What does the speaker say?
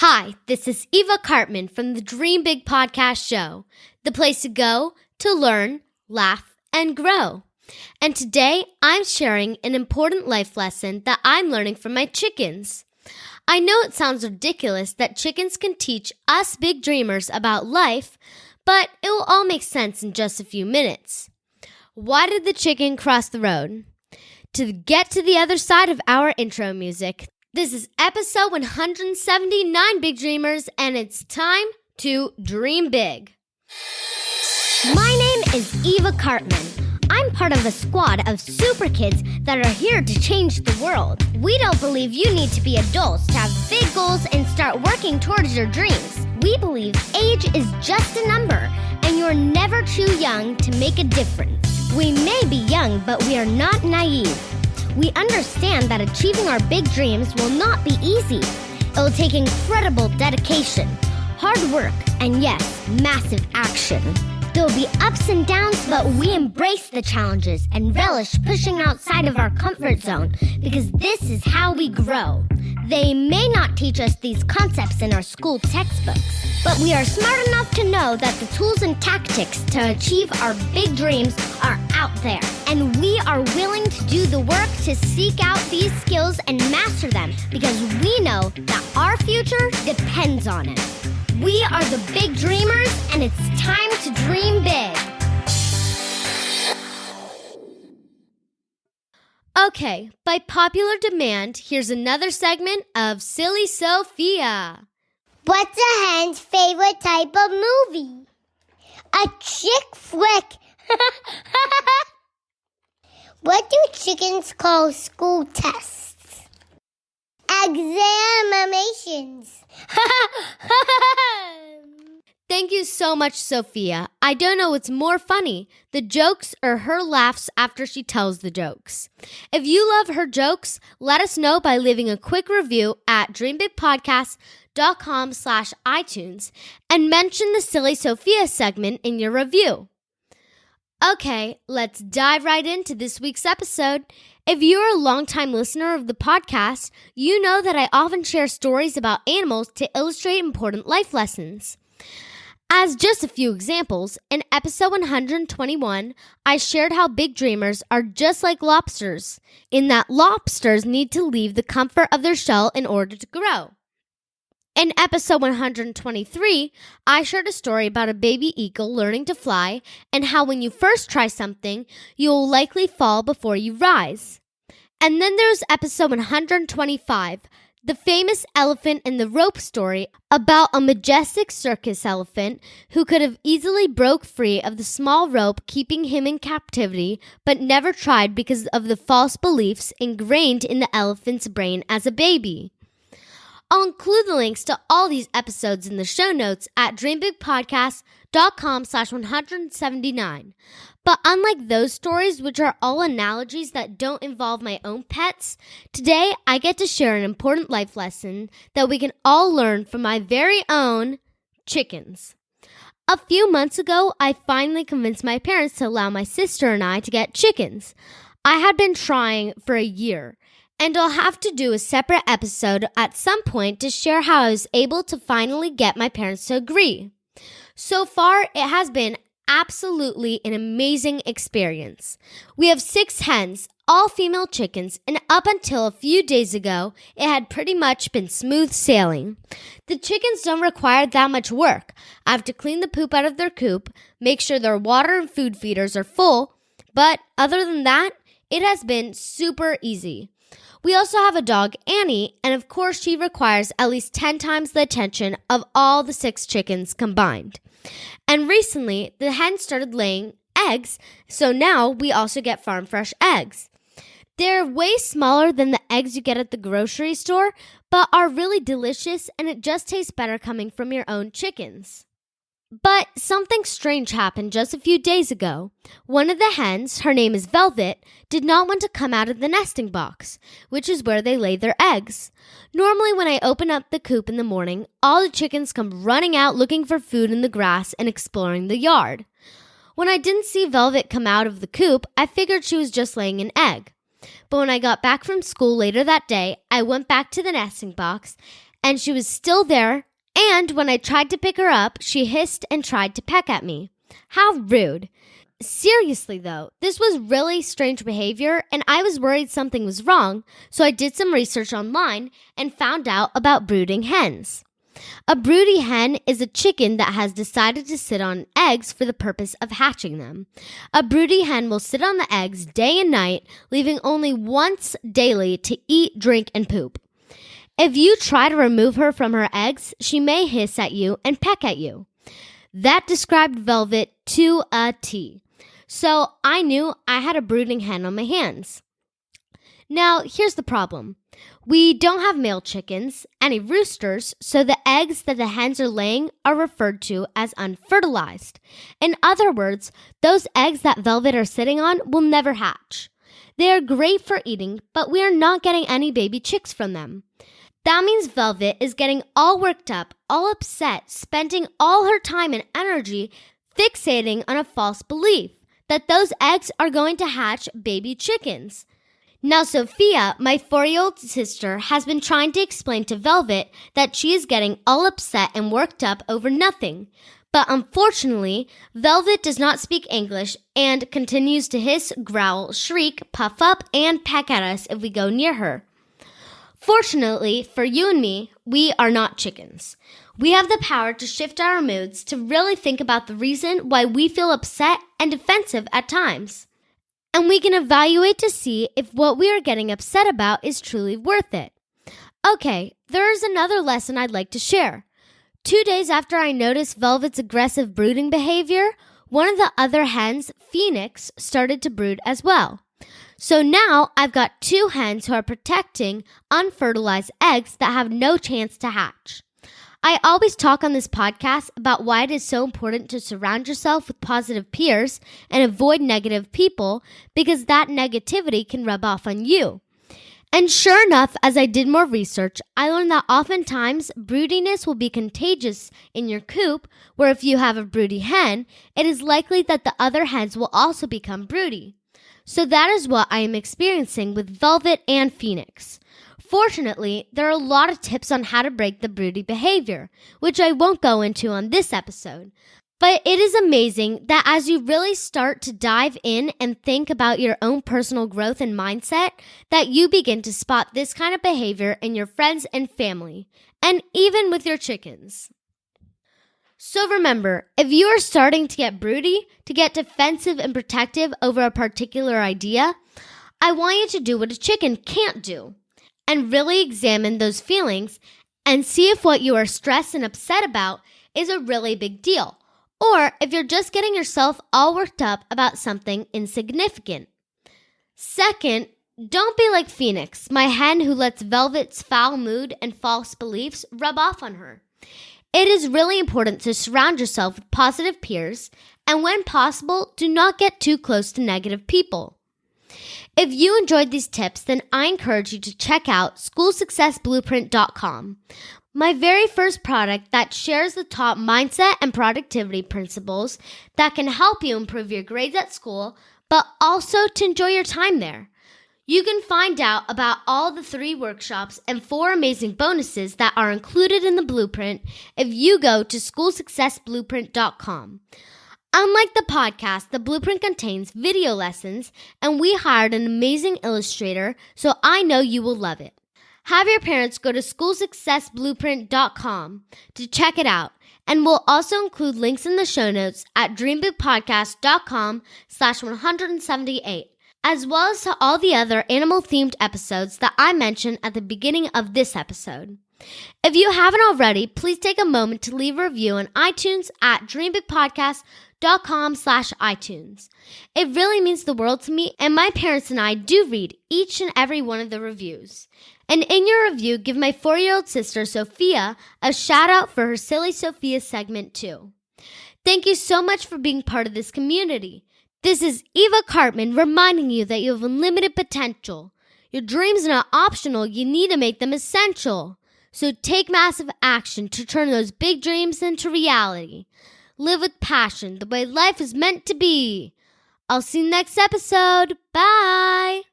Hi, this is Eva Cartman from the Dream Big podcast show, the place to go to learn, laugh, and grow. And today I'm sharing an important life lesson that I'm learning from my chickens. I know it sounds ridiculous that chickens can teach us big dreamers about life, but it will all make sense in just a few minutes. Why did the chicken cross the road? To get to the other side of our intro music, this is episode 179, Big Dreamers, and it's time to dream big. My name is Eva Cartman. I'm part of a squad of super kids that are here to change the world. We don't believe you need to be adults to have big goals and start working towards your dreams. We believe age is just a number, and you're never too young to make a difference. We may be young, but we are not naive. We understand that achieving our big dreams will not be easy. It will take incredible dedication, hard work, and yes, massive action. There will be ups and downs, but we embrace the challenges and relish pushing outside of our comfort zone because this is how we grow. They may not teach us these concepts in our school textbooks, but we are smart enough to know that the tools and tactics to achieve our big dreams are out there. And we are willing to do the work to seek out these skills and master them because we know that our future depends on it. We are the big dreamers, and it's time to dream big. Okay, by popular demand, here's another segment of Silly Sophia. What's a hen's favorite type of movie? A chick flick. What do chickens call school tests? Examinations. Thank you so much, Sophia. I don't know what's more funny, the jokes or her laughs after she tells the jokes. If you love her jokes, let us know by leaving a quick review at dreambigpodcast.com/iTunes and mention the Silly Sophia segment in your review. Okay, let's dive right into this week's episode. If you're a longtime listener of the podcast, you know that I often share stories about animals to illustrate important life lessons. As just a few examples, in episode 121, I shared how big dreamers are just like lobsters, in that lobsters need to leave the comfort of their shell in order to grow. In episode 123, I shared a story about a baby eagle learning to fly and how when you first try something, you will likely fall before you rise. And then there's episode 125, the famous elephant in the rope story about a majestic circus elephant who could have easily broke free of the small rope keeping him in captivity, but never tried because of the false beliefs ingrained in the elephant's brain as a baby. I'll include the links to all these episodes in the show notes at dreambigpodcast.com/179. But unlike those stories, which are all analogies that don't involve my own pets, today I get to share an important life lesson that we can all learn from my very own chickens. A few months ago, I finally convinced my parents to allow my sister and I to get chickens. I had been trying for a year. And I'll have to do a separate episode at some point to share how I was able to finally get my parents to agree. So far, it has been absolutely an amazing experience. We have 6 hens, all female chickens, and up until a few days ago, it had pretty much been smooth sailing. The chickens don't require that much work. I have to clean the poop out of their coop, make sure their water and food feeders are full, but other than that, it has been super easy. We also have a dog, Annie, and of course she requires at least 10 times the attention of all the 6 chickens combined. And recently, the hens started laying eggs, so now we also get farm fresh eggs. They're way smaller than the eggs you get at the grocery store, but are really delicious, and it just tastes better coming from your own chickens. But something strange happened just a few days ago. One of the hens, her name is Velvet, did not want to come out of the nesting box, which is where they lay their eggs. Normally when I open up the coop in the morning, all the chickens come running out looking for food in the grass and exploring the yard. When I didn't see Velvet come out of the coop, I figured she was just laying an egg. But when I got back from school later that day, I went back to the nesting box and she was still there, and when I tried to pick her up, she hissed and tried to peck at me. How rude. Seriously though, this was really strange behavior and I was worried something was wrong, so I did some research online and found out about brooding hens. A broody hen is a chicken that has decided to sit on eggs for the purpose of hatching them. A broody hen will sit on the eggs day and night, leaving only once daily to eat, drink, and poop. If you try to remove her from her eggs, she may hiss at you and peck at you. That described Velvet to a T. So I knew I had a brooding hen on my hands. Now, here's the problem. We don't have male chickens, any roosters, so the eggs that the hens are laying are referred to as unfertilized. In other words, those eggs that Velvet are sitting on will never hatch. They are great for eating, but we are not getting any baby chicks from them. That means Velvet is getting all worked up, all upset, spending all her time and energy fixating on a false belief that those eggs are going to hatch baby chickens. Now Sophia, my 4-year-old sister, has been trying to explain to Velvet that she is getting all upset and worked up over nothing. But unfortunately, Velvet does not speak English and continues to hiss, growl, shriek, puff up, and peck at us if we go near her. Fortunately for you and me, we are not chickens. We have the power to shift our moods to really think about the reason why we feel upset and defensive at times. And we can evaluate to see if what we are getting upset about is truly worth it. Okay, there is another lesson I'd like to share. 2 days after I noticed Velvet's aggressive brooding behavior, one of the other hens, Phoenix, started to brood as well. So now I've got 2 hens who are protecting unfertilized eggs that have no chance to hatch. I always talk on this podcast about why it is so important to surround yourself with positive peers and avoid negative people because that negativity can rub off on you. And sure enough, as I did more research, I learned that oftentimes broodiness will be contagious in your coop, where if you have a broody hen, it is likely that the other hens will also become broody. So that is what I am experiencing with Velvet and Phoenix. Fortunately, there are a lot of tips on how to break the broody behavior, which I won't go into on this episode. But it is amazing that as you really start to dive in and think about your own personal growth and mindset, that you begin to spot this kind of behavior in your friends and family, and even with your chickens. So remember, if you are starting to get broody, to get defensive and protective over a particular idea, I want you to do what a chicken can't do. And really examine those feelings and see if what you are stressed and upset about is a really big deal, or if you're just getting yourself all worked up about something insignificant. Second, don't be like Phoenix, my hen who lets Velvet's foul mood and false beliefs rub off on her. It is really important to surround yourself with positive peers, and when possible, do not get too close to negative people. If you enjoyed these tips, then I encourage you to check out schoolsuccessblueprint.com, my very first product that shares the top mindset and productivity principles that can help you improve your grades at school, but also to enjoy your time there. You can find out about all the 3 workshops and 4 amazing bonuses that are included in the blueprint if you go to schoolsuccessblueprint.com. Unlike the podcast, the blueprint contains video lessons, and we hired an amazing illustrator, so I know you will love it. Have your parents go to schoolsuccessblueprint.com to check it out, and we'll also include links in the show notes at dreambigpodcast.com/178, as well as to all the other animal-themed episodes that I mentioned at the beginning of this episode. If you haven't already, please take a moment to leave a review on iTunes at dreambigpodcast.com/iTunes. It really means the world to me, and my parents and I do read each and every one of the reviews. And in your review, give my 4-year-old sister, Sophia, a shout out for her Silly Sophia segment too. Thank you so much for being part of this community. This is Eva Cartman reminding you that you have unlimited potential. Your dreams are not optional, you need to make them essential. So take massive action to turn those big dreams into reality. Live with passion, the way life is meant to be. I'll see you next episode. Bye!